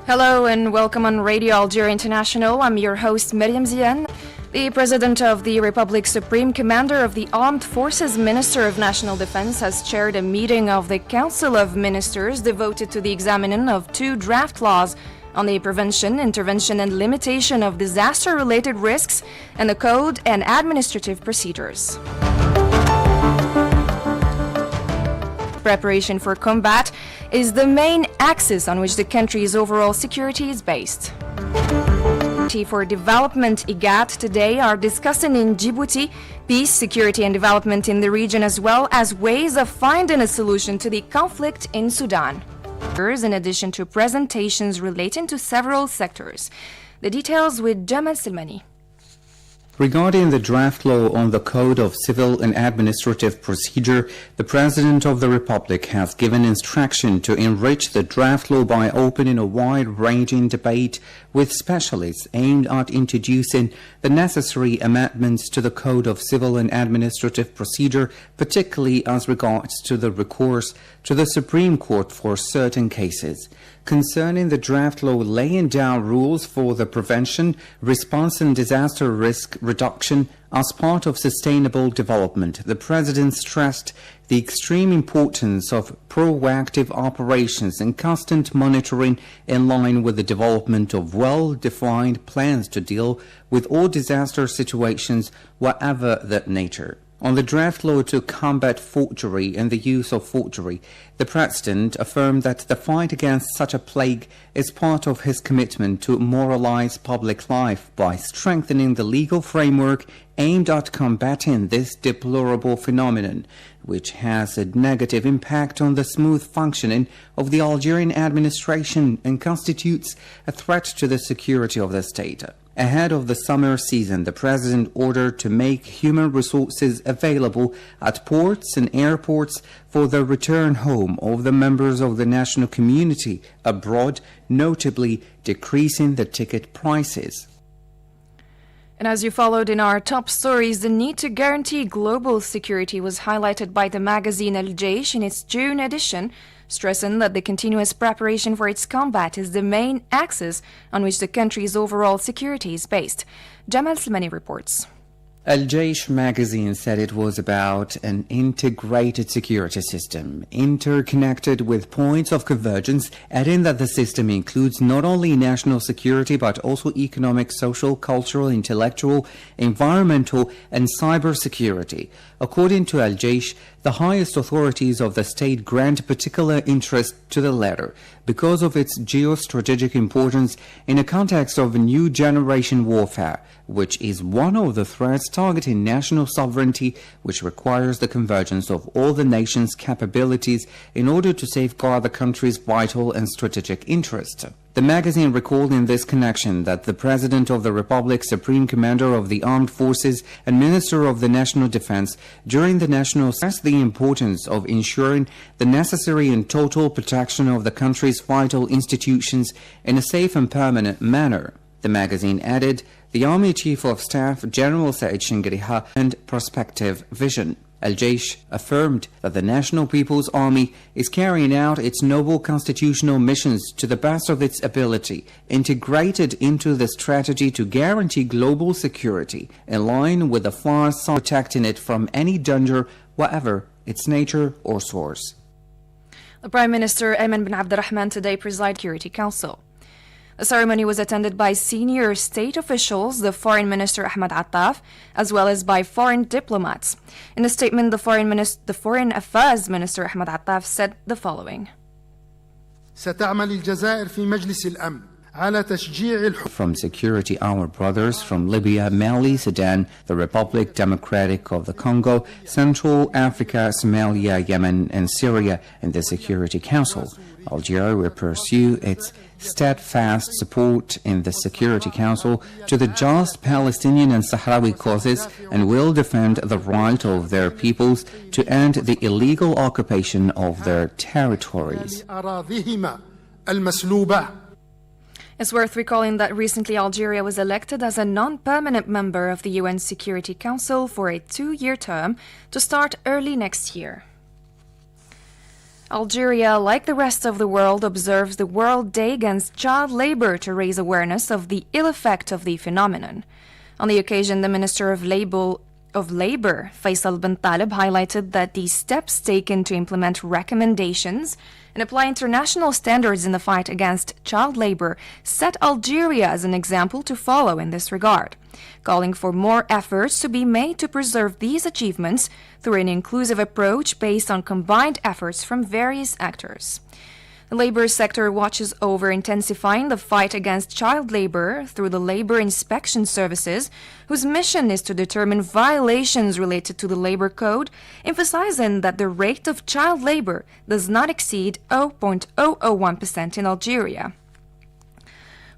Hello and welcome on Radio Algeria International. I'm your host, Miriam Zian. The President of the Republic, Supreme Commander of the Armed Forces, Minister of National Defense, has chaired a meeting of the Council of Ministers devoted to the examining of two draft laws on the prevention, intervention, and limitation of disaster-related risks and the Code and Administrative Procedures. Preparation for combat is the main axis on which the country's overall security is based. For Development IGAD today are discussing in Djibouti peace, security and development in the region, as well as ways of finding a solution to the conflict in Sudan. In addition to presentations relating to several sectors. The details with Jamal Silmani. Regarding the draft law on the Code of Civil and Administrative Procedure, the President of the Republic has given instruction to enrich the draft law by opening a wide-ranging debate with specialists aimed at introducing the necessary amendments to the Code of Civil and Administrative Procedure, particularly as regards to the recourse to the Supreme Court for certain cases. Concerning the draft law laying down rules for the prevention, response and disaster risk reduction as part of sustainable development, the President stressed the extreme importance of proactive operations and constant monitoring in line with the development of well-defined plans to deal with all disaster situations, whatever their nature. On the draft law to combat forgery and the use of forgery, the President affirmed that the fight against such a plague is part of his commitment to moralize public life by strengthening the legal framework aimed at combating this deplorable phenomenon, which has a negative impact on the smooth functioning of the Algerian administration and constitutes a threat to the security of the state. Ahead of the summer season, the President ordered to make human resources available at ports and airports for the return home of the members of the national community abroad, notably decreasing the ticket prices. And as you followed in our top stories, the need to guarantee global security was highlighted by the magazine Al Jaish in its June edition, stressing that the continuous preparation for its combat is the main axis on which the country's overall security is based. Jamal Silmani reports. Al Jaish magazine said it was about an integrated security system, interconnected with points of convergence, adding that the system includes not only national security but also economic, social, cultural, intellectual, environmental, and cyber security. According to Al Jaish, the highest authorities of the state grant particular interest to the latter because of its geostrategic importance in a context of new generation warfare, which is one of the threats targeting national sovereignty, which requires the convergence of all the nation's capabilities in order to safeguard the country's vital and strategic interests. The magazine recalled in this connection that the President of the Republic, Supreme Commander of the Armed Forces and Minister of the National Defense during the national stressed the importance of ensuring the necessary and total protection of the country's vital institutions in a safe and permanent manner. The magazine added, the Army Chief of Staff, General Saeed Shingriha, and prospective vision. Al Jaish affirmed that the National People's Army is carrying out its noble constitutional missions to the best of its ability, integrated into the strategy to guarantee global security, in line with the far side protecting it from any danger, whatever its nature or source. The Prime Minister Ayman bin Abdurrahman today presided Security Council. The ceremony was attended by senior state officials, the Foreign Minister Ahmed Attaf, as well as by foreign diplomats. In a statement, the Foreign Affairs Minister Ahmed Attaf said the following. ستعمل الجزائر في مجلس الأمن على تشجيع From security, our brothers from Libya, Mali, Sudan, the Republic Democratic of the Congo, Central Africa, Somalia, Yemen, and Syria in the Security Council. Algeria will pursue its steadfast support in the Security Council to the just Palestinian and Sahrawi causes and will defend the right of their peoples to end the illegal occupation of their territories. It's worth recalling that recently Algeria was elected as a non-permanent member of the UN Security Council for a 2-year term to start early next year. Algeria, like the rest of the world, observes the World Day Against Child Labor to raise awareness of the ill effect of the phenomenon. On the occasion, the Minister of Labor, Faisal bin Talib, highlighted that the steps taken to implement recommendations and apply international standards in the fight against child labor set Algeria as an example to follow in this regard, calling for more efforts to be made to preserve these achievements through an inclusive approach based on combined efforts from various actors. The labor sector watches over intensifying the fight against child labor through the Labor Inspection Services, whose mission is to determine violations related to the labor code, emphasizing that the rate of child labor does not exceed 0.001% in Algeria.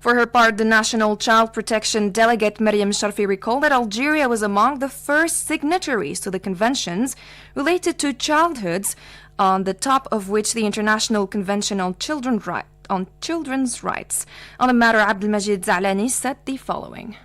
For her part, the National Child Protection Delegate Mariam Sharfi recalled that Algeria was among the first signatories to the conventions related to childhoods, on the top of which the International Convention on Children's Rights. On the matter, Abdelmajid Zalani said the following.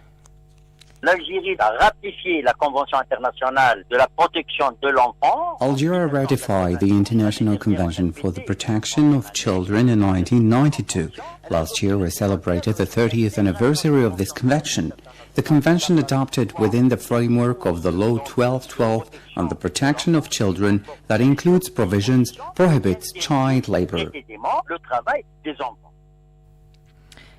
L'Algérie a ratifié la Convention internationale de la protection de l'enfant. Algeria ratified the International Convention for the Protection of Children in 1992. Last year, we celebrated the 30th anniversary of this convention. The convention adopted within the framework of the Law 1212 on the protection of children that includes provisions prohibits child labor.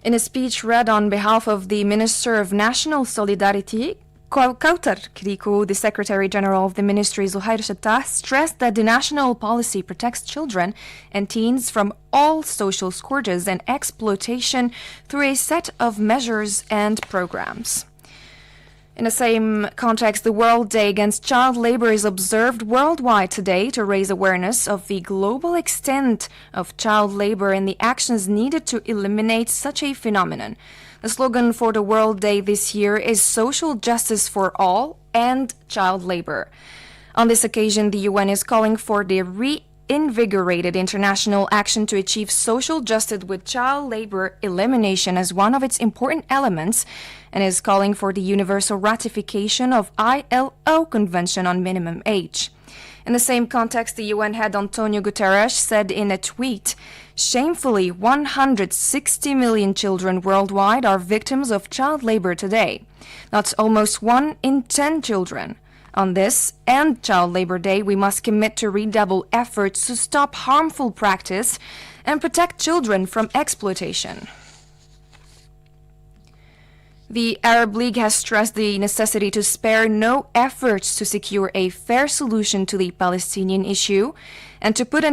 In a speech read on behalf of the Minister of National Solidarity, Kautar Kriko, the Secretary General of the Ministry, Zuhair Shattah, stressed that the national policy protects children and teens from all social scourges and exploitation through a set of measures and programs. In the same context, the World Day Against Child Labor is observed worldwide today to raise awareness of the global extent of child labor and the actions needed to eliminate such a phenomenon. The slogan for the World Day this year is Social Justice for All and Child Labor. On this occasion, the UN is calling for the reinvigorated international action to achieve social justice with child labor elimination as one of its important elements, and is calling for the universal ratification of ILO Convention on Minimum Age. In the same context, the UN head Antonio Guterres said in a tweet, "Shamefully, 160 million children worldwide are victims of child labor today. That's almost 1 in 10 children. On this and Child Labor Day, we must commit to redouble efforts to stop harmful practice and protect children from exploitation." The Arab League has stressed the necessity to spare no efforts to secure a fair solution to the Palestinian issue and to put an